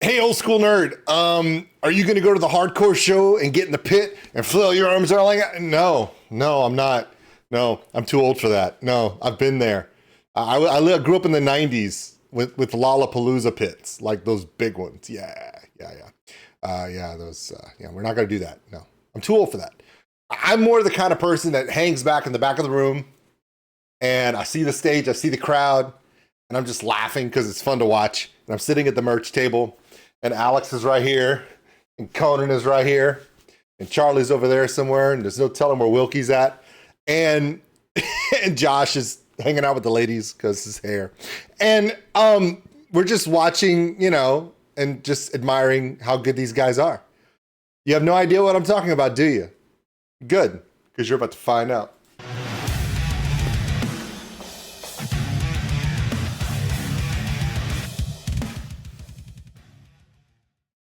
Hey, old school nerd. Are you going to go to the hardcore show and get in the pit and flail your arms around like that? No, I'm not. No, I'm too old for that. No, I've been there. I grew up in the 90s with Lollapalooza pits, like those big ones. Yeah. We're not going to do that. No, I'm too old for that. I'm more the kind of person that hangs back in the back of the room and I see the stage, I see the crowd, and I'm just laughing because it's fun to watch. And I'm sitting at the merch table, and Alex is right here, and Conan is right here, and Charlie's over there somewhere, and there's no telling where Wilkie's at. And and Josh is hanging out with the ladies because his hair. And we're just watching, and just admiring how good these guys are. You have no idea what I'm talking about, do you? Good, because you're about to find out.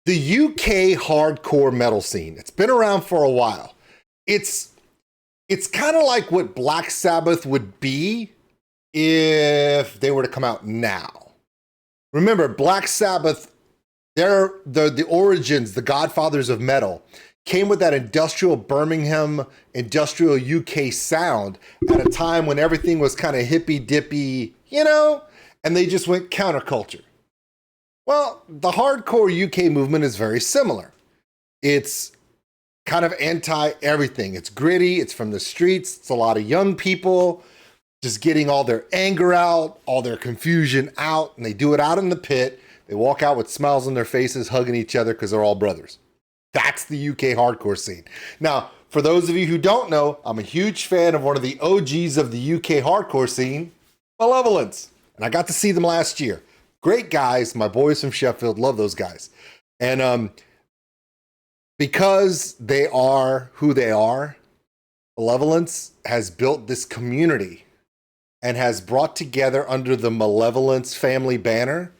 The UK hardcore metal scene, it's been around for a while. It's kind of like what Black Sabbath would be if they were to come out now. Remember, Black Sabbath, they're the origins, the godfathers of metal, came with that industrial Birmingham, industrial UK sound at a time when everything was kind of hippy-dippy, and they just went counterculture. Well, the hardcore UK movement is very similar. It's kind of anti-everything. It's gritty, it's from the streets, it's a lot of young people just getting all their anger out, all their confusion out, and they do it out in the pit. They walk out with smiles on their faces, hugging each other because they're all brothers. That's the UK hardcore scene. Now, for those of you who don't know, I'm a huge fan of one of the OGs of the UK hardcore scene, Malevolence. And I got to see them last year. Great guys, my boys from Sheffield, love those guys. And because they are who they are, Malevolence has built this community and has brought together under the Malevolence family banner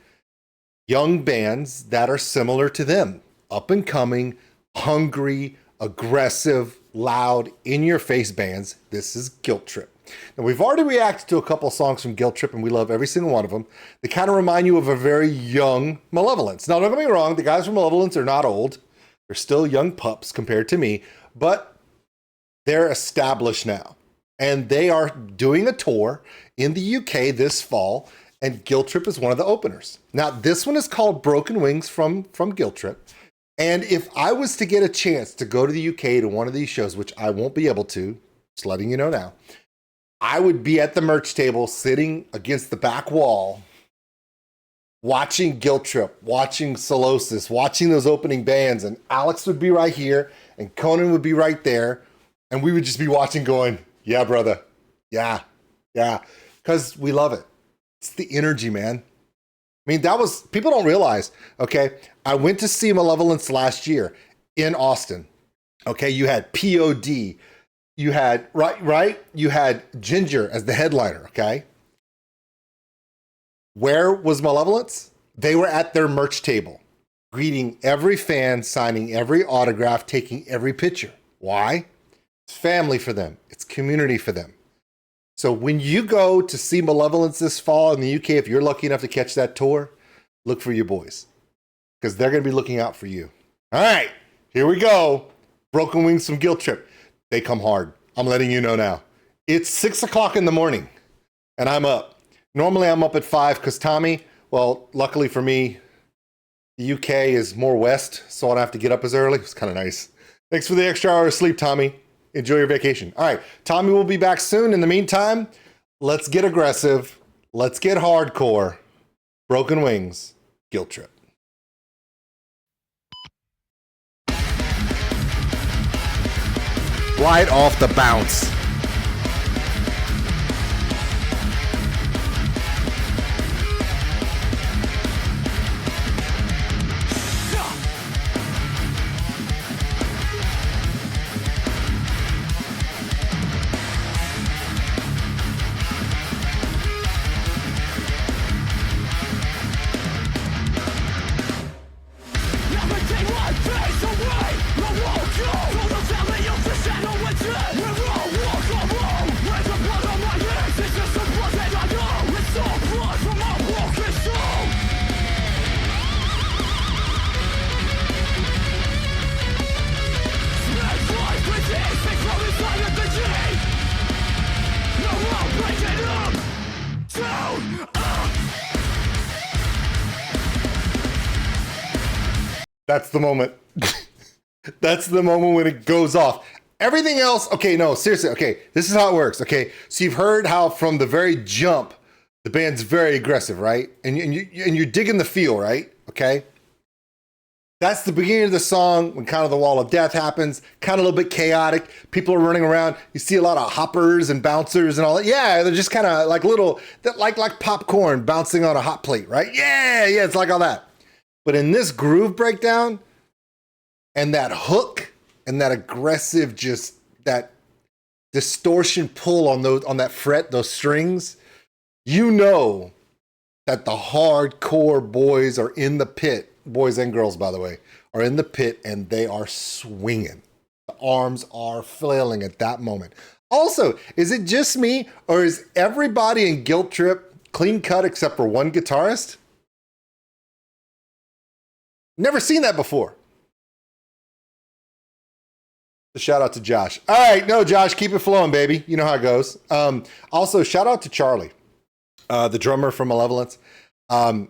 young bands that are similar to them. Up and coming, hungry, aggressive, loud, in-your-face bands. This is Guilt Trip. Now, we've already reacted to a couple of songs from Guilt Trip, and we love every single one of them. They kind of remind you of a very young Malevolence. Now, don't get me wrong, the guys from Malevolence are not old. They're still young pups compared to me, but they're established now. And they are doing a tour in the UK this fall, and Guilt Trip is one of the openers. Now, this one is called Broken Wings from Guilt Trip. And if I was to get a chance to go to the UK to one of these shows, which I won't be able to, just letting you know now, I would be at the merch table sitting against the back wall, watching Guilt Trip, watching Solosis, watching those opening bands, and Alex would be right here, and Conan would be right there, and we would just be watching going, yeah, brother, yeah, because we love it. It's the energy, man. I mean, people don't realize, okay, I went to see Malevolence last year in Austin. Okay, you had POD, you had, right? You had Ginger as the headliner, okay? Where was Malevolence? They were at their merch table, greeting every fan, signing every autograph, taking every picture. Why? It's family for them. It's community for them. So when you go to see Malevolence this fall in the UK, if you're lucky enough to catch that tour, look for your boys, because they're going to be looking out for you. All right, here we go. Broken Wings from Guilt Trip. They come hard. I'm letting you know now. It's 6 o'clock in the morning, and I'm up. Normally, I'm up at 5 because Tommy, well, luckily for me, the UK is more west, so I don't have to get up as early. It's kind of nice. Thanks for the extra hour of sleep, Tommy. Enjoy your vacation. All right, Tommy will be back soon. In the meantime, let's get aggressive. Let's get hardcore. Broken Wings, Guilt Trip. Right off the bounce. We're all That's the moment. That's the moment when it goes off. Everything else, okay, no, seriously, okay, this is how it works, okay? So you've heard how from the very jump, the band's very aggressive, right? And you're digging the feel, right? Okay? That's the beginning of the song when kind of the wall of death happens, kind of a little bit chaotic. People are running around. You see a lot of hoppers and bouncers and all that. Yeah, they're just kind of like little, like popcorn bouncing on a hot plate, right? Yeah, it's like all that. But in this groove breakdown and that hook and that aggressive, just that distortion pull on that fret, those strings, you know that the hardcore boys are in the pit. Boys and girls, by the way, are in the pit and they are swinging. The arms are flailing at that moment. Also, is it just me or is everybody in Guilt Trip clean cut except for one guitarist? Never seen that before. A shout out to Josh. All right, no, Josh, keep it flowing, baby. You know how it goes. Also, shout out to Charlie, the drummer from Malevolence. I've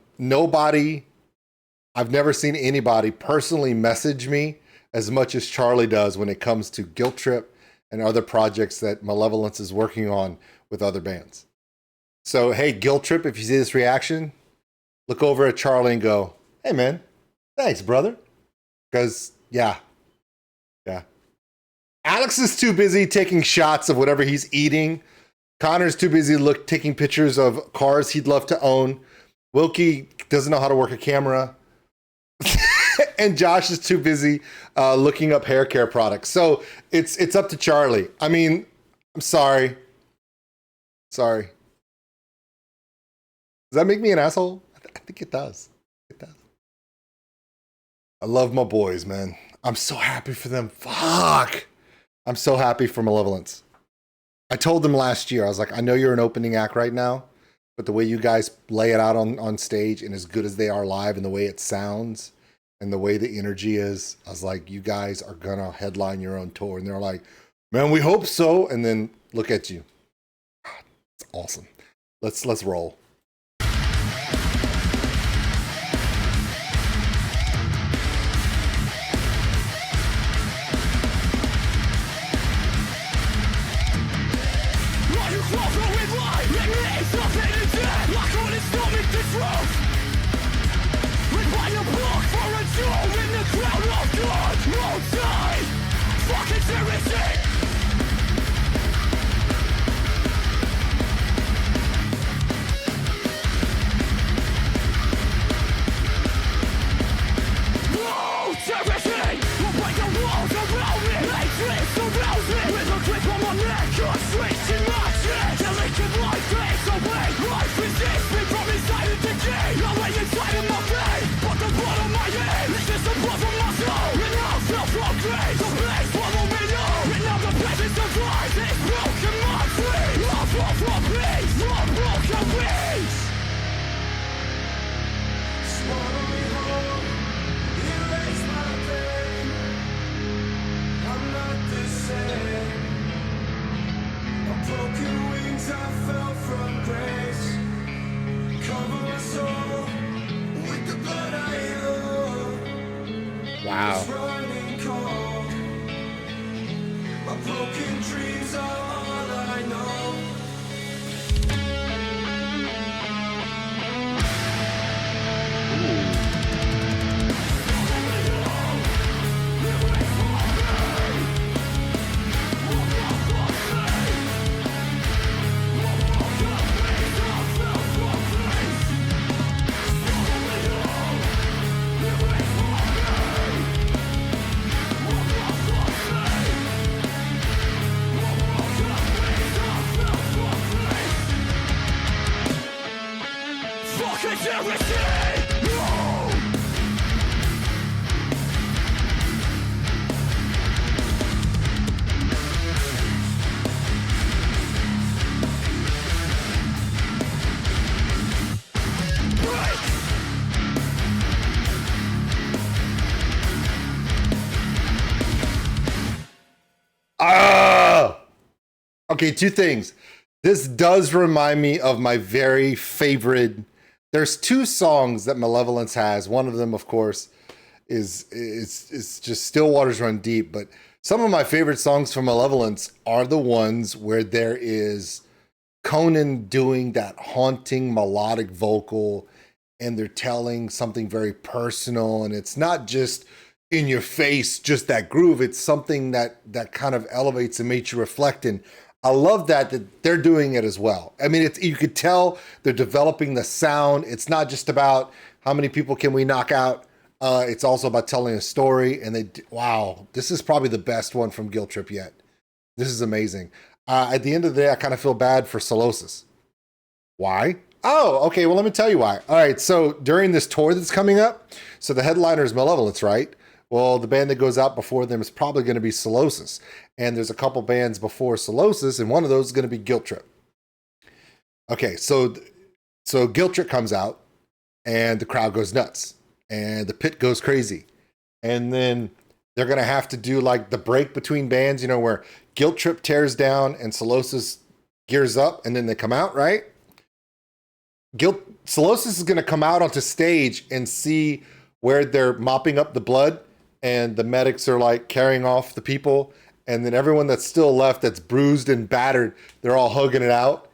never seen anybody personally message me as much as Charlie does when it comes to Guilt Trip and other projects that Malevolence is working on with other bands. So, hey, Guilt Trip, if you see this reaction, look over at Charlie and go, hey, man, thanks, brother. Because, yeah. Alex is too busy taking shots of whatever he's eating. Connor's too busy taking pictures of cars he'd love to own. Wilkie doesn't know how to work a camera. And Josh is too busy looking up hair care products. So it's up to Charlie. I mean, I'm sorry. Does that make me an asshole? I think it does. I love my boys, man. I'm so happy for them. Fuck. I'm so happy for Malevolence. I told them last year, I was like, I know you're an opening act right now, but the way you guys lay it out on stage and as good as they are live and the way it sounds and the way the energy is, I was like, you guys are gonna headline your own tour. And they're like, man, we hope so. And then look at you. It's awesome. Let's roll. Wow. Okay, two things. This does remind me of my very favorite. There's two songs that Malevolence has. One of them, of course, is just still waters run deep. But some of my favorite songs from Malevolence are the ones where there is Conan doing that haunting melodic vocal, and they're telling something very personal, and it's not just in your face, just that groove. It's something that kind of elevates and makes you reflect. And I love that they're doing it as well. I mean, you could tell they're developing the sound. It's not just about how many people can we knock out. It's also about telling a story. And wow, this is probably the best one from Guilt Trip yet. This is amazing. At the end of the day, I kind of feel bad for Solosis. Why? Oh, okay. Well, let me tell you why. All right. So during this tour that's coming up, so the headliner is Malevolence, right? Well, the band that goes out before them is probably going to be Solosis. And there's a couple bands before Solosis, and one of those is going to be Guilt Trip. Okay, so Guilt Trip comes out, and the crowd goes nuts, and the pit goes crazy. And then they're going to have to do like the break between bands, you know, where Guilt Trip tears down and Solosis gears up, and then they come out, right? Solosis is going to come out onto stage and see where they're mopping up the blood, and the medics are like carrying off the people, and then everyone that's still left that's bruised and battered, they're all hugging it out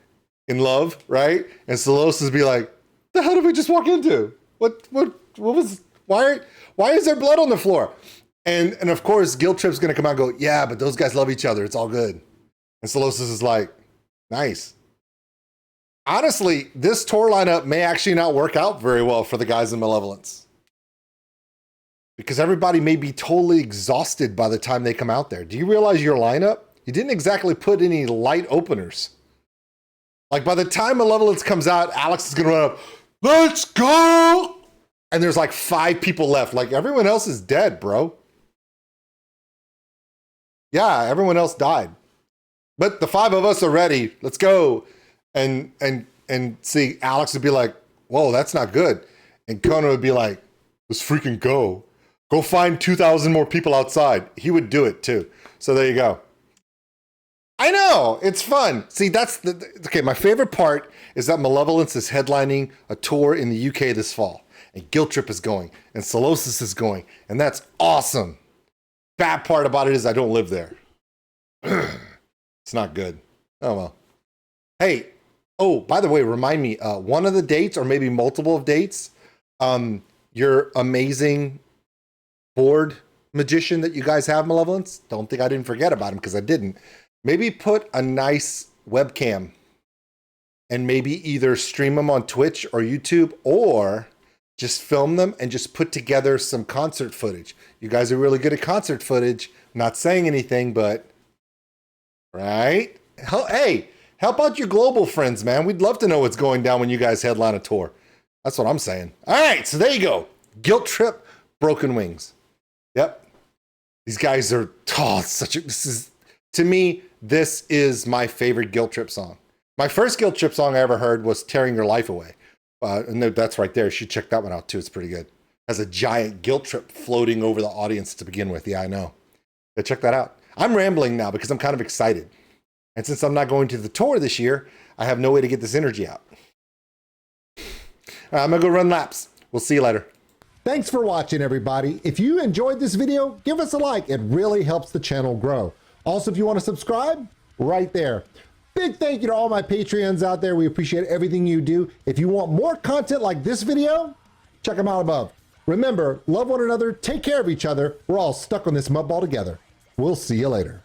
in love, right? And Solosis be like, the hell did we just walk into? What was, why is there blood on the floor? And of course, Guilt Trip's gonna come out and go, yeah, but those guys love each other, it's all good. And Solosis is like, nice. Honestly, this tour lineup may actually not work out very well for the guys in Malevolence, because everybody may be totally exhausted by the time they come out there. Do you realize your lineup? You didn't exactly put any light openers. Like by the time Malevolence comes out, Alex is gonna run up, let's go! And there's like 5 people left. Like everyone else is dead, bro. Yeah, everyone else died. But the 5 of us are ready. Let's go. And see, Alex would be like, whoa, that's not good. And Conan would be like, let's freaking go. Go find 2,000 more people outside. He would do it too. So there you go. I know, it's fun. See, okay, my favorite part is that Malevolence is headlining a tour in the UK this fall. And Guilt Trip is going. And Solosis is going. And that's awesome. Bad part about it is I don't live there. It's not good. Oh, well. Hey, oh, by the way, remind me, one of the dates, or maybe multiple of dates, your amazing board magician that you guys have, Malevolence, don't think I didn't forget about him, because I didn't. Maybe put a nice webcam and maybe either stream them on Twitch or YouTube, or just film them and just put together some concert footage. You guys are really good at concert footage. Not saying anything, but right? Hey, help out your global friends, man. We'd love to know what's going down when you guys headline a tour. That's what I'm saying. All right, so there you go. Guilt Trip, Broken Wings. Yep. These guys are, to me, this is my favorite Guilt Trip song. My first Guilt Trip song I ever heard was Tearing Your Life Away. And that's right there. You should check that one out too. It's pretty good. Has a giant guilt trip floating over the audience to begin with. Yeah, I know. But check that out. I'm rambling now because I'm kind of excited. And since I'm not going to the tour this year, I have no way to get this energy out. I'm going to go run laps. We'll see you later. Thanks for watching, everybody. If you enjoyed this video, give us a like. It really helps the channel grow. Also, if you want to subscribe, right there. Big thank you to all my Patreons out there. We appreciate everything you do. If you want more content like this video, check them out above. Remember, love one another, take care of each other. We're all stuck on this mud ball together. We'll see you later.